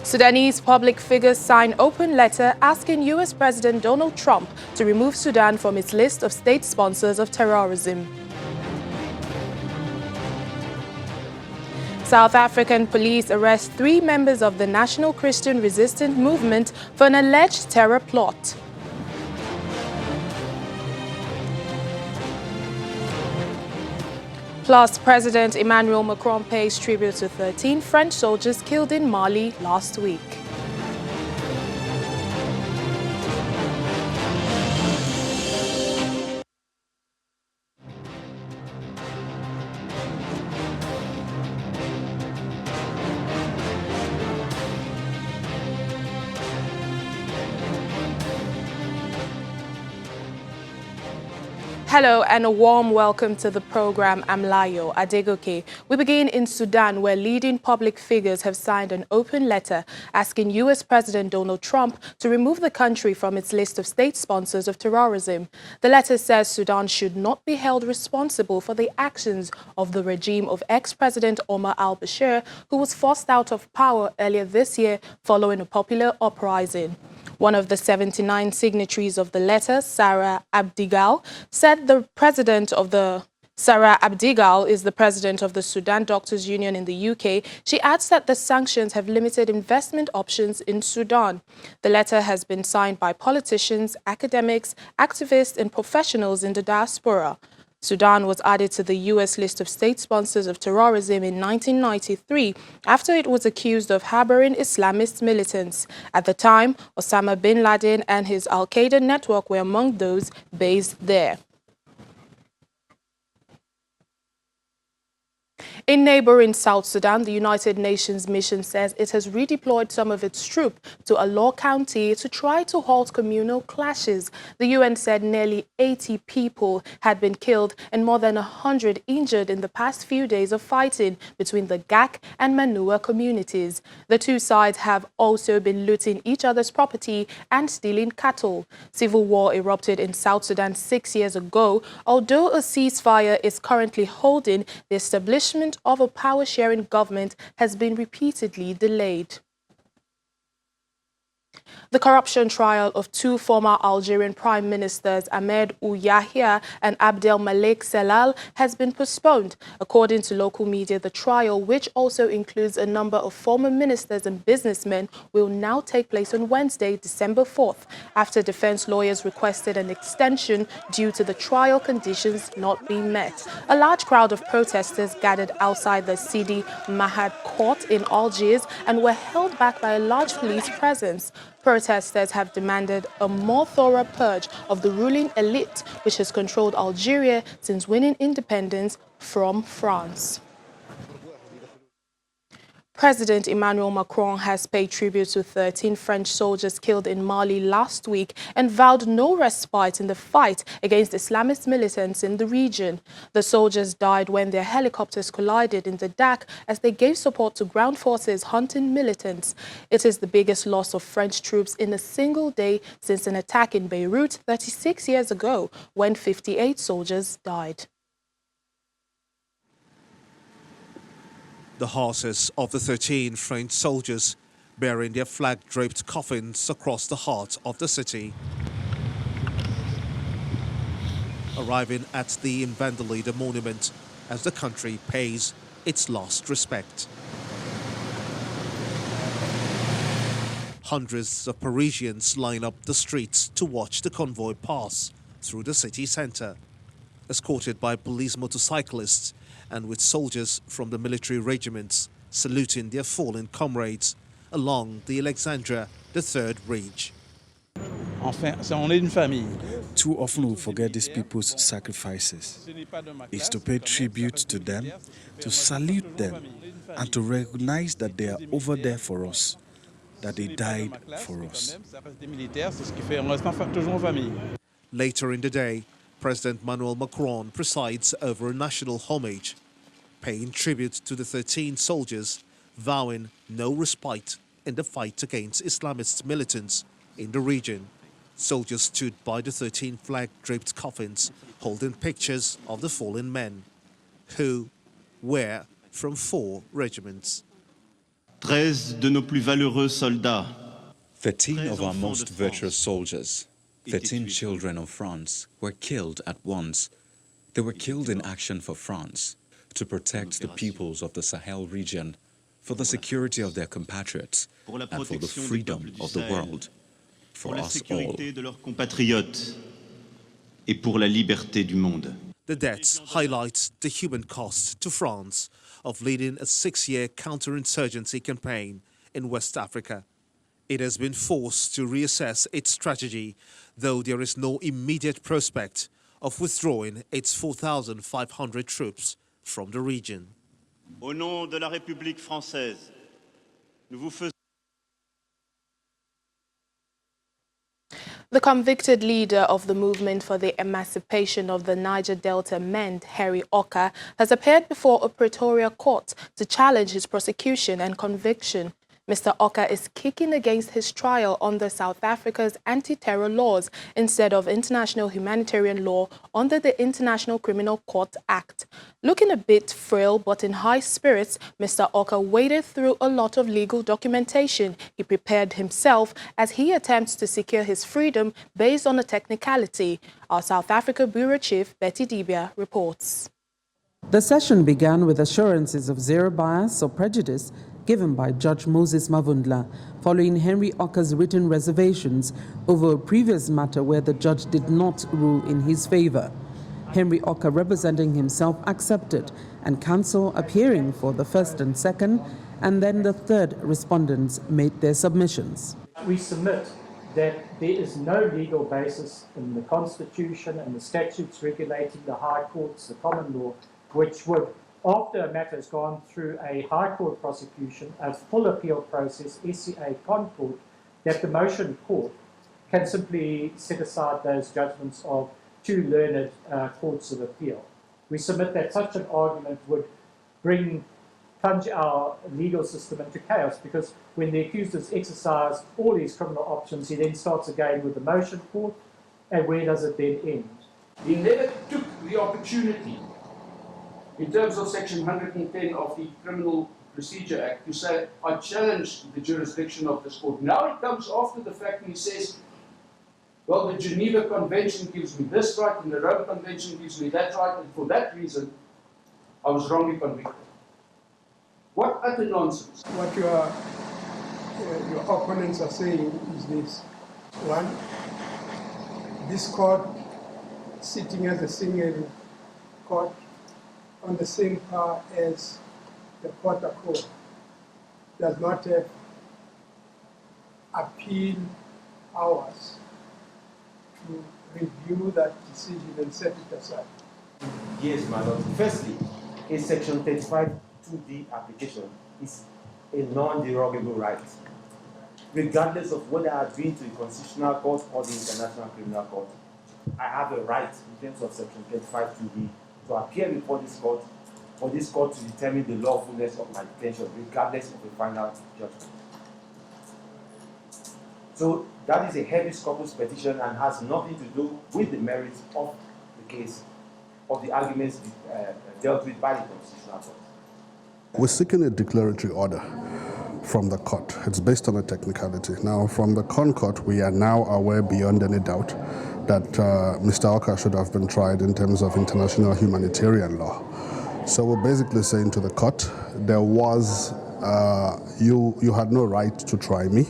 Sudanese public figures sign open letter asking U.S. President Donald Trump to remove Sudan from its list of state sponsors of terrorism. South African police arrest 3 members of the National Christian Resistance Movement for an alleged terror plot. Plus, President Emmanuel Macron pays tribute to 13 French soldiers killed in Mali last week. Hello and a warm welcome to the program. I'm Layo Adegoke. We begin in Sudan, where leading public figures have signed an open letter asking U.S. President Donald Trump to remove the country from its list of state sponsors of terrorism. The letter says Sudan should not be held responsible for the actions of the regime of ex-President Omar al-Bashir, who was forced out of power earlier this year following a popular uprising. One of the 79 signatories of the letter, Sarah Abdigal, said Sarah Abdigal is the president of the Sudan Doctors Union in the UK. She adds that the sanctions have limited investment options in Sudan. The letter has been signed by politicians, academics, activists and professionals in the diaspora. Sudan was added to the U.S. list of state sponsors of terrorism in 1993 after it was accused of harboring Islamist militants. At the time, Osama bin Laden and his al-Qaeda network were among those based there. In neighboring South Sudan, the United Nations mission says it has redeployed some of its troops to Alor County to try to halt communal clashes. The UN said nearly 80 people had been killed and more than 100 injured in the past few days of fighting between the Gak and Manua communities. The two sides have also been looting each other's property and stealing cattle. Civil war erupted in South Sudan 6 years ago. Although a ceasefire is currently holding, the establishment of a power-sharing government has been repeatedly delayed. The corruption trial of 2 former Algerian prime ministers, Ahmed Ouyahia and Abdel Malek Sellal, has been postponed. According to local media, the trial, which also includes a number of former ministers and businessmen, will now take place on Wednesday, December 4th, after defense lawyers requested an extension due to the trial conditions not being met. A large crowd of protesters gathered outside the Sidi Mahad court in Algiers and were held back by a large police presence. Protesters have demanded a more thorough purge of the ruling elite, which has controlled Algeria since winning independence from France. President Emmanuel Macron has paid tribute to 13 French soldiers killed in Mali last week and vowed no respite in the fight against Islamist militants in the region. The soldiers died when their helicopters collided in the Dak as they gave support to ground forces hunting militants. It is the biggest loss of French troops in a single day since an attack in Beirut 36 years ago, when 58 soldiers died. The horses of the 13 French soldiers bearing their flag-draped coffins across the heart of the city. Arriving at the Invalides monument as the country pays its last respect. Hundreds of Parisians line up the streets to watch the convoy pass through the city centre, escorted by police motorcyclists and with soldiers from the military regiments saluting their fallen comrades along the Alexandra III Bridge. Too often we forget these people's sacrifices. It's to pay tribute to them, to salute them, and to recognize that they are over there for us, that they died for us. Later in the day, President Emmanuel Macron presides over a national homage, paying tribute to the 13 soldiers, vowing no respite in the fight against Islamist militants in the region. Soldiers stood by the 13 flag-draped coffins, holding pictures of the fallen men, who were from 4 regiments. 13 de nos plus valeureux soldats, 13 of our most virtuous soldiers, 13 children of France, were killed at once. They were killed in action for France, to protect the peoples of the Sahel region, for the security of their compatriots, and for the freedom of the world, for us all. de leurs compatriotes et pour la liberté du monde. The deaths highlight the human cost to France of leading a 6-year counterinsurgency campaign in West Africa. It has been forced to reassess its strategy, though there is no immediate prospect of withdrawing its 4,500 troops from the region. Au nom de la République française, nous vous faisons The convicted leader of the movement for the emancipation of the Niger Delta men, Henry Okah, has appeared before a Pretoria court to challenge his prosecution and conviction. Mr. Okah is kicking against his trial under South Africa's anti-terror laws instead of international humanitarian law under the International Criminal Court Act. Looking a bit frail but in high spirits, Mr. Okah waded through a lot of legal documentation. He prepared himself as he attempts to secure his freedom based on a technicality. Our South Africa Bureau Chief, Betty Dibia, reports. The session began with assurances of zero bias or prejudice given by Judge Moses Mavundla following Henry Okah's written reservations over a previous matter where the judge did not rule in his favor. Henry Okah, representing himself, accepted, and counsel appearing for the first and second, and then the third respondents made their submissions. We submit that there is no legal basis in the Constitution and the statutes regulating the High Courts, the common law, which would, after a matter has gone through a High Court prosecution, a full appeal process, SCA Concourt, that the motion court can simply set aside those judgments of two learned courts of appeal. We submit that such an argument would plunge our legal system into chaos, because when the accused has exercised all these criminal options, he then starts again with the motion court, and where does it then end? He never took the opportunity in terms of Section 110 of the Criminal Procedure Act to say, I challenge the jurisdiction of this court. Now it comes after the fact and he says, well, the Geneva Convention gives me this right and the Rome Convention gives me that right, and for that reason, I was wrongly convicted. What utter nonsense. What your opponents are saying is this. One, this court, sitting as a single court, on the same power as the protocol, does not have appeal powers to review that decision and set it aside. Yes, my lord. Firstly, a Section 35(2)(d) application is a non-derogable right, regardless of whether I've been to the Constitutional Court or the International Criminal Court. I have a right in terms of Section 35(2)(d) to appear before this court, for this court to determine the lawfulness of my detention, regardless of the final judgment. So that is a habeas corpus petition and has nothing to do with the merits of the case, of the arguments dealt with by the Constitutional Court. We're seeking a declaratory order from the court. It's based on a technicality. Now, from the Concourt, we are now aware beyond any doubt that Mr. Okah should have been tried in terms of international humanitarian law. So we're basically saying to the court, there was, you had no right to try me,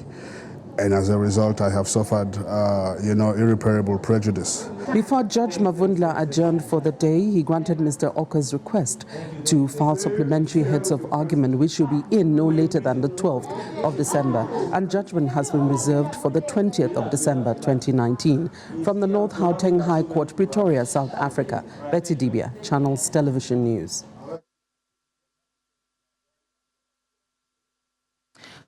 and as a result, I have suffered, irreparable prejudice. Before Judge Mavundla adjourned for the day, he granted Mr. Okah's request to file supplementary heads of argument, which should be in no later than the 12th of December, and judgment has been reserved for the 20th of December 2019. From the North Gauteng High Court, Pretoria, South Africa, Betty Dibia, Channels Television News.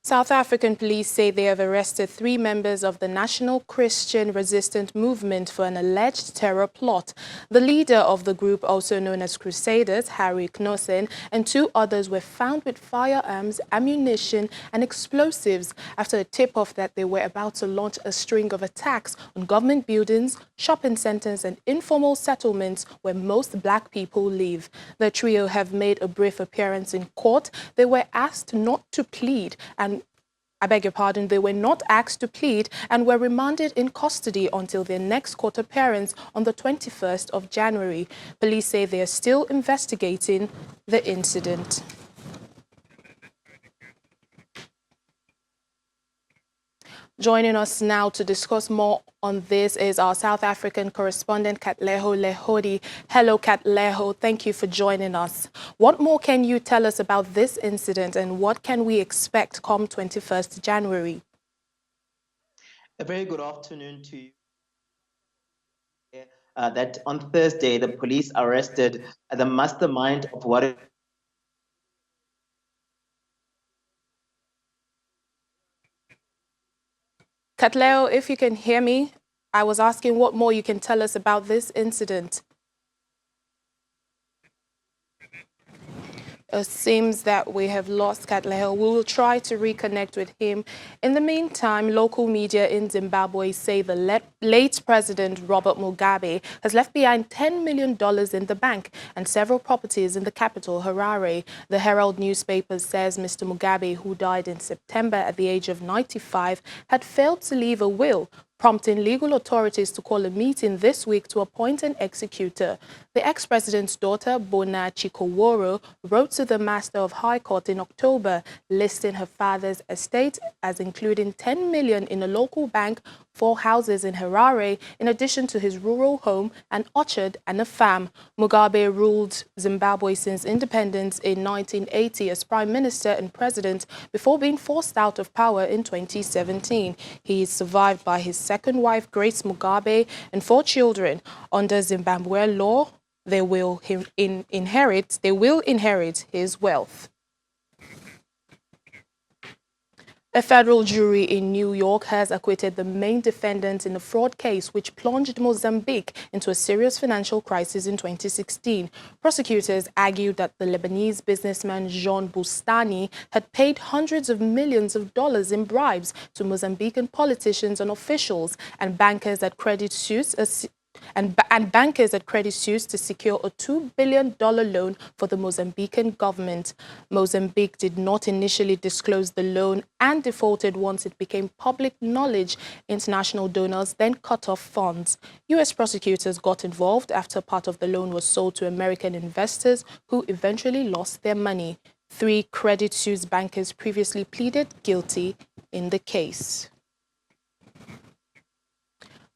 South African police say they have arrested 3 members of the National Christian Resistance Movement for an alleged terror plot. The leader of the group, also known as Crusaders, Harry Knossen, and 2 others were found with firearms, ammunition and explosives after a tip-off that they were about to launch a string of attacks on government buildings, shopping centers and informal settlements where most black people live. The trio have made a brief appearance in court. They were asked not to plead and they were not asked to plead and were remanded in custody until their next court appearance on the 21st of January. Police say they are still investigating the incident. Joining us now to discuss more on this is our South African correspondent, Katleho Lehodi. Hello, Katleho. Thank you for joining us. What more can you tell us about this incident and what can we expect come 21st January? A very good afternoon to you. That on Thursday, the police arrested the mastermind of what Katleo, if you can hear me, I was asking what more you can tell us about this incident. It seems that we have lost Katleo. We will try to reconnect with him. In the meantime, local media in Zimbabwe say the late President Robert Mugabe has left behind $10 million in the bank and several properties in the capital, Harare. The Herald newspaper says Mr. Mugabe, who died in September at the age of 95, had failed to leave a will, prompting legal authorities to call a meeting this week to appoint an executor. The ex-president's daughter, Bona Chikoworo, wrote to the Master of High Court in October, listing her father's estate as including $10 million in a local bank, 4 houses in Harare, in addition to his rural home, an orchard and a farm. Mugabe ruled Zimbabwe since independence in 1980 as prime minister and president before being forced out of power in 2017. He is survived by his second wife, Grace Mugabe, and 4 children. Under Zimbabwean law, they will inherit his wealth. A federal jury in New York has acquitted the main defendant in a fraud case which plunged Mozambique into a serious financial crisis in 2016. Prosecutors argued that the Lebanese businessman Jean Boustany had paid hundreds of millions of dollars in bribes to Mozambican politicians and officials and bankers at Credit Suisse bankers at Credit Suisse to secure a $2 billion loan for the Mozambican government. Mozambique did not initially disclose the loan and defaulted once it became public knowledge. International donors then cut off funds. U.S. prosecutors got involved after part of the loan was sold to American investors who eventually lost their money. 3 Credit Suisse bankers previously pleaded guilty in the case.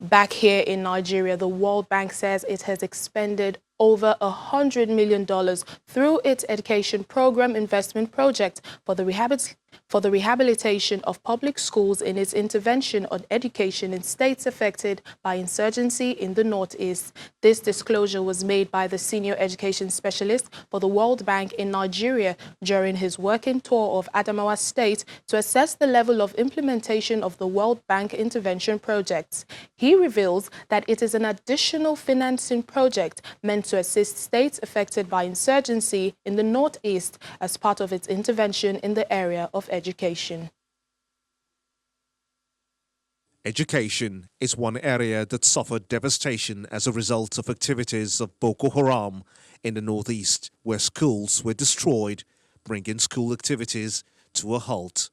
Back here in Nigeria, the World Bank says it has expended over $100 million through its education program investment project for the rehabilitation of public schools in its intervention on education in states affected by insurgency in the Northeast. This disclosure was made by the senior education specialist for the World Bank in Nigeria during his working tour of Adamawa State to assess the level of implementation of the World Bank intervention projects. He reveals that it is an additional financing project meant to assist states affected by insurgency in the Northeast as part of its intervention in the area of education. Education is one area that suffered devastation as a result of activities of Boko Haram in the Northeast, where schools were destroyed, bringing school activities to a halt.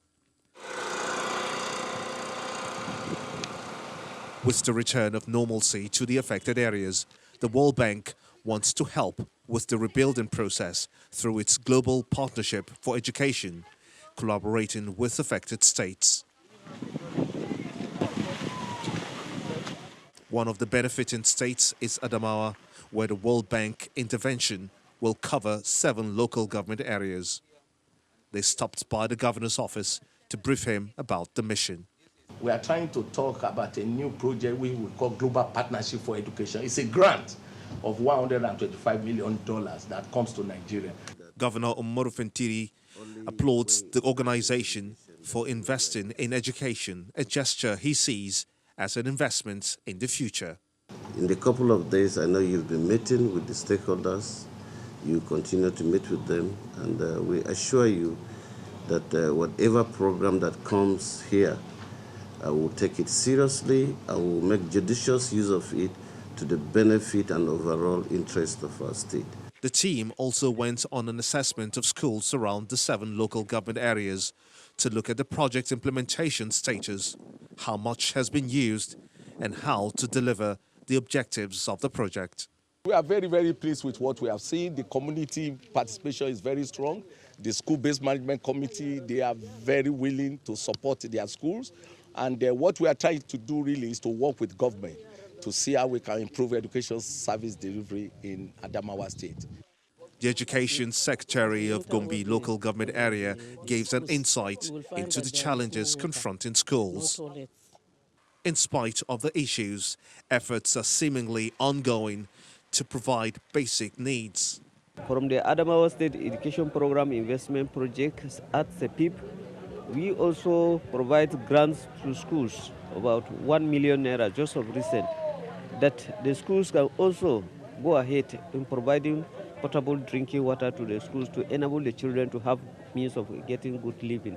With the return of normalcy to the affected areas, the World Bank wants to help with the rebuilding process through its Global Partnership for Education, collaborating with affected states. One of the benefiting states is Adamawa, where the World Bank intervention will cover 7 local government areas. They stopped by the governor's office to brief him about the mission. We are trying to talk about a new project we will call Global Partnership for Education. It's a grant of $125 million that comes to Nigeria. Governor Umaru Fintiri applauds the organization for investing in education, a gesture he sees as an investment in the future. In the couple of days, I know you've been meeting with the stakeholders. You continue to meet with them, and we assure you that whatever program that comes here, I will take it seriously. I will make judicious use of it to the benefit and overall interest of our state. The team also went on an assessment of schools around the 7 local government areas to look at the project implementation status, how much has been used, and how to deliver the objectives of the project. We are very, very pleased with what we have seen. The community participation is very strong. The school-based management committee, they are very willing to support their schools. And what we are trying to do really is to work with government to see how we can improve education service delivery in Adamawa State. The Education Secretary of Gombe local government area gives an insight into the challenges confronting schools. In spite of the issues, efforts are seemingly ongoing to provide basic needs. From the Adamawa State Education Program Investment Project at CEPIP, we also provide grants to schools, about 1 million naira just of recent, that the schools can also go ahead in providing potable drinking water to the schools to enable the children to have means of getting good living.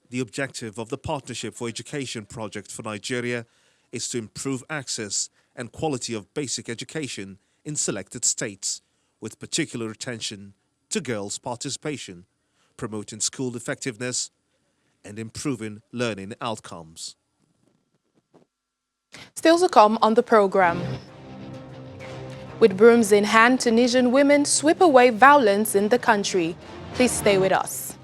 The objective of the Partnership for Education project for Nigeria is to improve access and quality of basic education in selected states, with particular attention to girls' participation, promoting school effectiveness, and improving learning outcomes. Still to come on the program. With brooms in hand, Tunisian women sweep away violence in the country. Please stay with us.